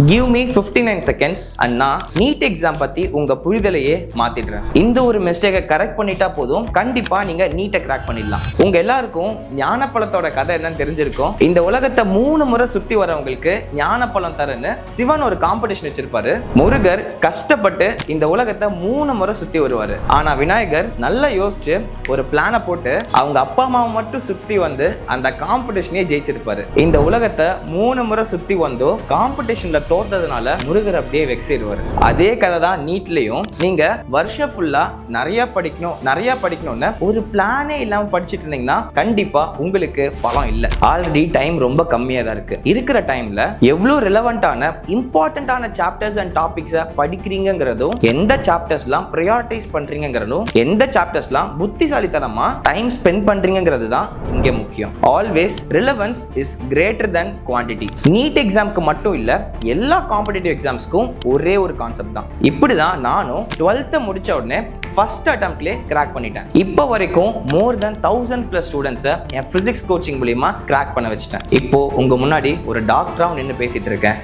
Give me 59 seconds and நான் NEET exam பத்தி உங்க புரிதலையே மாத்திடுறேன். இந்த ஒரு மிஸ்டேக்கை கரெக்ட் பண்ணிட்டா போதும், கண்டிப்பா நீங்க நீட்டை கிராக் பண்ணிடலாம். உங்க எல்லாருக்கும் ஞானப்பழத்தோட கதை என்னன்னு தெரிஞ்சிருக்கும். இந்த உலகத்தை 3 முறை சுத்தி வரவங்களுக்கு ஞானப்பழம் தரன்னு சிவன் ஒரு காம்படிஷன் வச்சிருப்பாரு. முருகர் கஷ்டப்பட்டு இந்த உலகத்தை 3 முறை சுத்தி வருவாரு. ஆனா விநாயகர் நல்லா யோசிச்சு ஒரு பிளானை போட்டு அவங்க அப்பா அம்மாவை மட்டும் சுத்தி வந்து அந்த காம்படிஷனே ஜெயிச்சிருப்பாரு. இந்த உலகத்தை 3 முறை சுத்தி வந்தோ காம்படிஷன்ல தோத்ததுனால முருகர் அப்படியே வெக்ஸிடுவாரு. அதே கதை தான் நீட்லயும். நீங்க வருஷம் ஃபுல்லா நிறைய படிக்கணும்னு ஒரு பிளானே இல்லாம படிச்சுட்டு இருந்தீங்கன்னா கண்டிப்பா உங்களுக்கு பலம் இல்ல. ஆல்ரெடி டைம் ரொம்ப கம்மியா தான் இருக்கு. இருக்கிற டைம்ல எவ்வளவு ரிலவெண்டான இம்பார்ட்டன்டான சாப்டர்ஸ் அண்ட் டாபிக்ஸை படிக்கிறீங்கிறதும், எந்த சாப்டர்ஸ்லாம் ப்ரையாரிட்டைஸ் பண்றீங்கிறதும், எந்த சாப்டர்ஸ்லாம் புத்திசாலித்தனமா டைம் ஸ்பெண்ட் பண்றீங்கிறது தான் இங்க முக்கியம். Always relevance is greater than quantity. NEET எக்ஸாம்க்கு மட்டும் இல்ல, எல்லா காம்படிட்டிவ் எக்ஸாம்ஸ்க்கும் ஒரே ஒரு கான்செப்ட் தான். இப்படிதான் நானும் 12th முடிச்ச உடனே ஃபர்ஸ்ட் அட்டெம்ப்ட்லேயே கிராக் பண்ணிட்டேன். இப்போ வரைக்கும் மோர் தென் 1000+ ஸ்டூடெண்ட்ஸை என் பிசிக்ஸ் கோச்சிங் மூலியமா கிராக் பண்ண வச்சுட்டேன். இப்போ உங்க முன்னாடி ஒரு டாக்டரா நின்று பேசிட்டு இருக்கேன்.